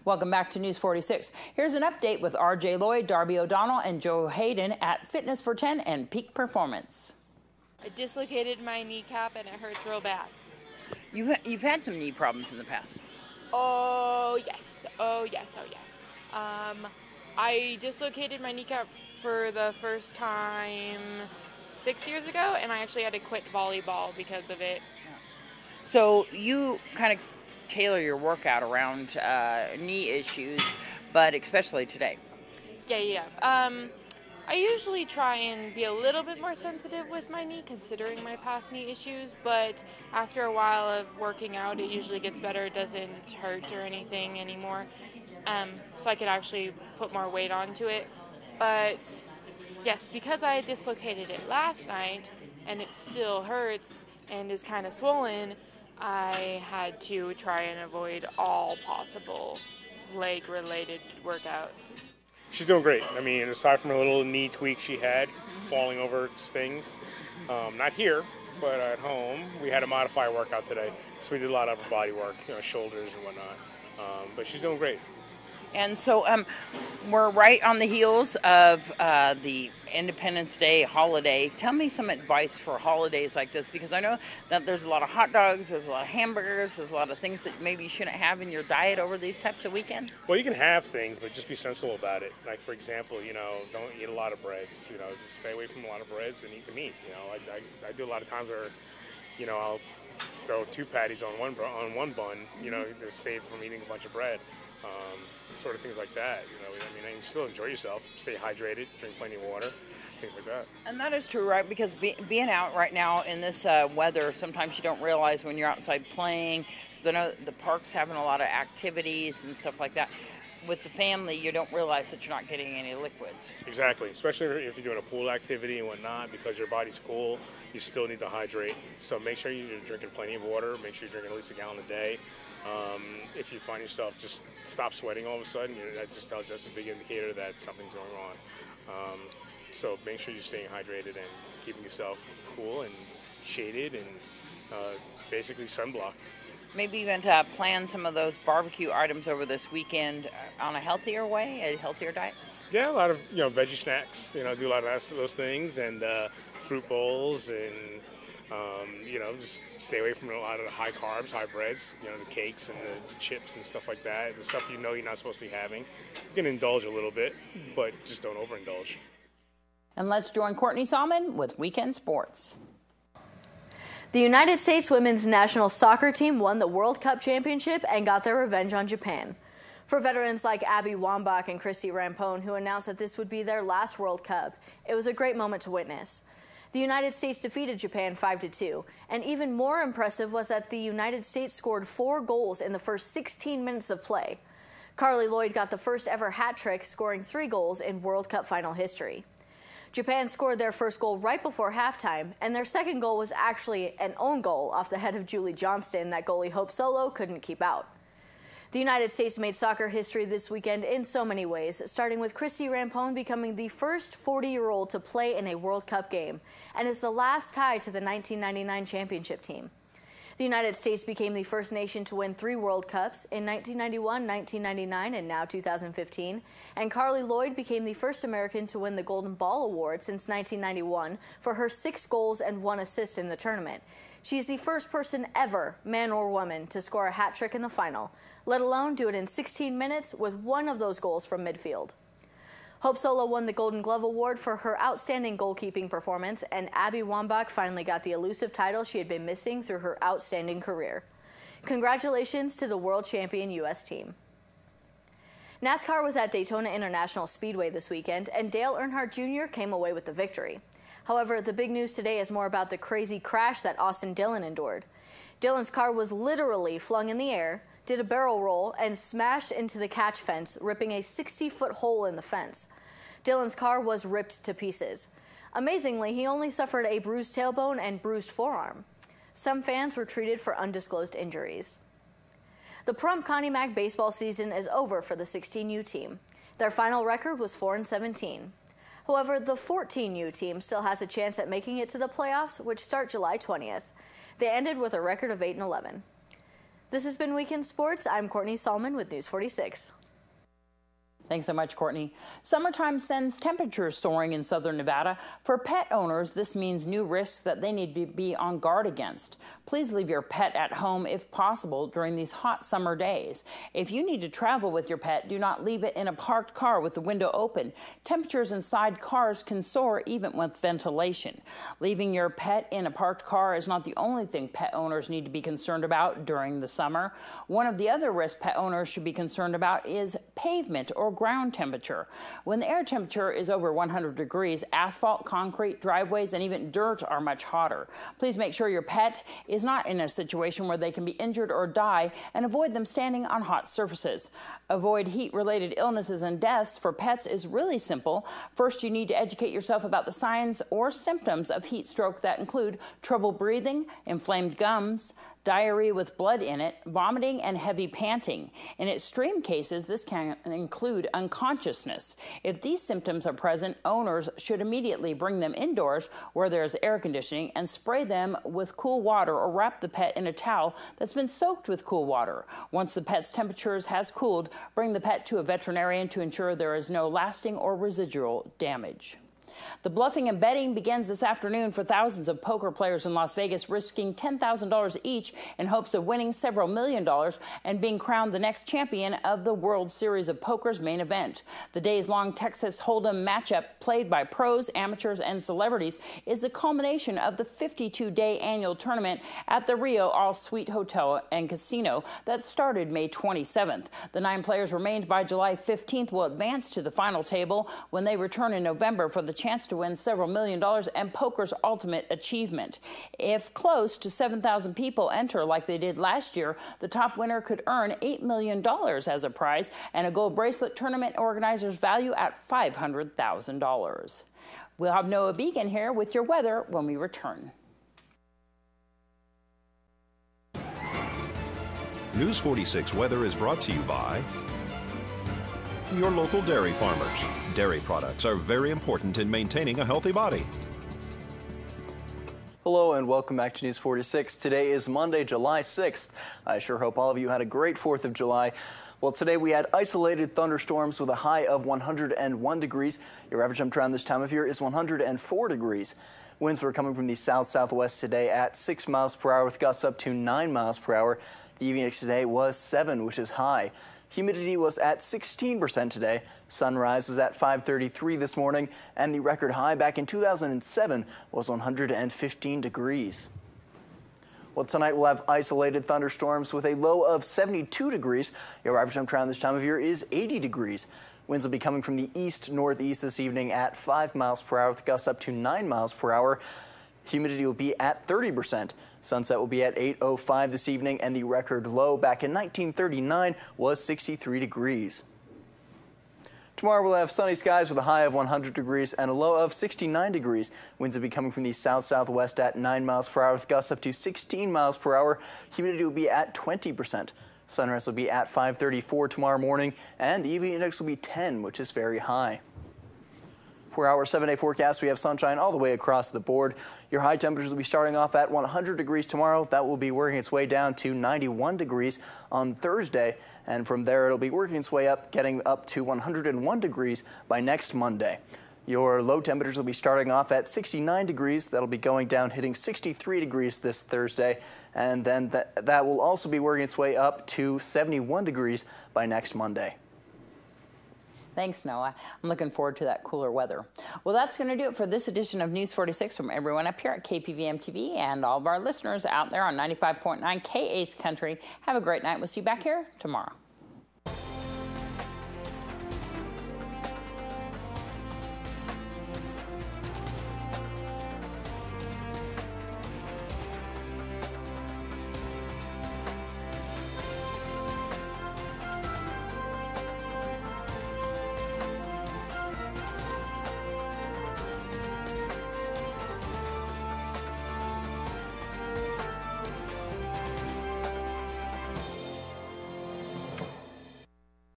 Welcome back to News 46. Here's an update with R.J. Lloyd, Darby O'Donnell, and Joe Hayden at Fitness for 10 and Peak Performance. I dislocated my kneecap and it hurts real bad. You've had some knee problems in the past. Oh yes. I dislocated my kneecap for the first time 6 years ago, and I actually had to quit volleyball because of it. So you kind of tailor your workout around knee issues, but especially today. Yeah. I usually try and be a little bit more sensitive with my knee, considering my past knee issues, but after a while of working out, it usually gets better. It doesn't hurt or anything anymore, so I could actually put more weight onto it. But yes, because I dislocated it last night, and it still hurts and is kind of swollen, I had to try and avoid all possible leg-related workouts. She's doing great. I mean, aside from a little knee tweak she had, falling over things, not here, but at home, we had a modified workout today. So we did a lot of upper body work, shoulders and whatnot. But she's doing great. And so we're right on the heels of the Independence Day holiday. Tell me some advice for holidays like this, because I know that there's a lot of hot dogs, there's a lot of hamburgers, there's a lot of things that maybe you shouldn't have in your diet over these types of weekends. Well, you can have things, but just be sensible about it. Like, for example, don't eat a lot of breads. Just stay away from a lot of breads and eat the meat. I do a lot of times where, I'll throw 2 patties on one bun, to save from eating a bunch of bread. Sort of things like that, and you still enjoy yourself, stay hydrated, drink plenty of water, things like that. And that is true, right? Because being out right now in this weather, sometimes you don't realize when you're outside playing, because I know the park's having a lot of activities and stuff like that. With the family, you don't realize that you're not getting any liquids. Exactly, especially if you're doing a pool activity and whatnot, because your body's cool, you still need to hydrate. So make sure you're drinking plenty of water, make sure you're drinking at least a gallon a day. If you find yourself just stop sweating all of a sudden, that's a big indicator that something's going on. So make sure you're staying hydrated and keeping yourself cool and shaded and basically sunblocked. Maybe even plan some of those barbecue items over this weekend on a healthier way, a healthier diet? Yeah, a lot of veggie snacks. Do a lot of those things, and fruit bowls, and just stay away from a lot of the high carbs, high breads. The cakes and the chips and stuff like that. The stuff you're not supposed to be having. You can indulge a little bit, but just don't overindulge. And let's join Courtney Salmon with Weekend Sports. The United States women's national soccer team won the World Cup championship and got their revenge on Japan. For veterans like Abby Wambach and Christy Rampone, who announced that this would be their last World Cup, it was a great moment to witness. The United States defeated Japan 5-2, and even more impressive was that the United States scored 4 goals in the first 16 minutes of play. Carly Lloyd got the first ever hat trick, scoring 3 goals in World Cup final history. Japan scored their first goal right before halftime, and their second goal was actually an own goal off the head of Julie Johnston that goalie Hope Solo couldn't keep out. The United States made soccer history this weekend in so many ways, starting with Christy Rampone becoming the first 40-year-old to play in a World Cup game, and is the last tie to the 1999 championship team. The United States became the first nation to win 3 World Cups in 1991, 1999, and now 2015. And Carly Lloyd became the first American to win the Golden Ball Award since 1991 for her 6 goals and 1 assist in the tournament. She's the first person ever, man or woman, to score a hat trick in the final, let alone do it in 16 minutes with 1 of those goals from midfield. Hope Solo won the Golden Glove Award for her outstanding goalkeeping performance, and Abby Wambach finally got the elusive title she had been missing through her outstanding career. Congratulations to the world champion U.S. team. NASCAR was at Daytona International Speedway this weekend, and Dale Earnhardt Jr. came away with the victory. However, the big news today is more about the crazy crash that Austin Dillon endured. Dillon's car was literally flung in the air, did a barrel roll, and smashed into the catch fence, ripping a 60-foot hole in the fence. Dillon's car was ripped to pieces. Amazingly, he only suffered a bruised tailbone and bruised forearm. Some fans were treated for undisclosed injuries. The Pahrump Connie Mack baseball season is over for the 16U team. Their final record was 4-17. However, the 14U team still has a chance at making it to the playoffs, which start July 20th. They ended with a record of 8-11. This has been Weekend Sports. I'm Courtney Solman with News 46. Thanks so much, Courtney. Summertime sends temperatures soaring in southern Nevada. For pet owners, this means new risks that they need to be on guard against. Please leave your pet at home if possible during these hot summer days. If you need to travel with your pet, do not leave it in a parked car with the window open. Temperatures inside cars can soar even with ventilation. Leaving your pet in a parked car is not the only thing pet owners need to be concerned about during the summer. One of the other risks pet owners should be concerned about is pavement or ground temperature. When the air temperature is over 100 degrees, asphalt, concrete, driveways, and even dirt are much hotter. Please make sure your pet is not in a situation where they can be injured or die, and avoid them standing on hot surfaces. Avoid heat-related illnesses and deaths for pets is really simple. First, you need to educate yourself about the signs or symptoms of heat stroke that include trouble breathing, inflamed gums, diarrhea with blood in it, vomiting, and heavy panting. In extreme cases, this can include unconsciousness. If these symptoms are present, owners should immediately bring them indoors where there is air conditioning and spray them with cool water or wrap the pet in a towel that's been soaked with cool water. Once the pet's temperature has cooled, bring the pet to a veterinarian to ensure there is no lasting or residual damage. The bluffing and betting begins this afternoon for thousands of poker players in Las Vegas, risking $10,000 each in hopes of winning several $1 million and being crowned the next champion of the World Series of Poker's main event. The days-long Texas Hold'em matchup, played by pros, amateurs, and celebrities, is the culmination of the 52-day annual tournament at the Rio All-Suite Hotel and Casino that started May 27th. The 9 players remained by July 15th will advance to the final table when they return in November for the chance to win several $1 million and poker's ultimate achievement. If close to 7,000 people enter like they did last year, the top winner could earn $8 million as a prize and a gold bracelet tournament organizers value at $500,000. We'll have Noah Beacon here with your weather when we return. News 46 weather is brought to you by your local dairy farmers. Dairy products are very important in maintaining a healthy body. Hello and welcome back to News 46. Today is Monday, July 6th. I sure hope all of you had a great 4th of July. Well, today we had isolated thunderstorms with a high of 101 degrees. Your average temperature around this time of year is 104 degrees. Winds were coming from the south-southwest today at 6 miles per hour with gusts up to 9 miles per hour. The UV index today was 7, which is high. Humidity was at 16% today. Sunrise was at 5:33 this morning, and the record high back in 2007 was 115 degrees. Well, tonight we'll have isolated thunderstorms with a low of 72 degrees. Your average temperature around this time of year is 80 degrees. Winds will be coming from the east-northeast this evening at 5 miles per hour with gusts up to 9 miles per hour. Humidity will be at 30%. Sunset will be at 8:05 this evening, and the record low back in 1939 was 63 degrees. Tomorrow we'll have sunny skies with a high of 100 degrees and a low of 69 degrees. Winds will be coming from the south-southwest at 9 miles per hour with gusts up to 16 miles per hour. Humidity will be at 20%. Sunrise will be at 5:34 tomorrow morning, and the UV index will be 10, which is very high. For our 7-day forecast, we have sunshine all the way across the board. Your high temperatures will be starting off at 100 degrees tomorrow. That will be working its way down to 91 degrees on Thursday. And from there, it'll be working its way up, getting up to 101 degrees by next Monday. Your low temperatures will be starting off at 69 degrees. That'll be going down, hitting 63 degrees this Thursday. And then that will also be working its way up to 71 degrees by next Monday. Thanks, Noah. I'm looking forward to that cooler weather. Well, that's going to do it for this edition of News 46 from everyone up here at KPVM TV and all of our listeners out there on 95.9 K8's Country. Have a great night. We'll see you back here tomorrow.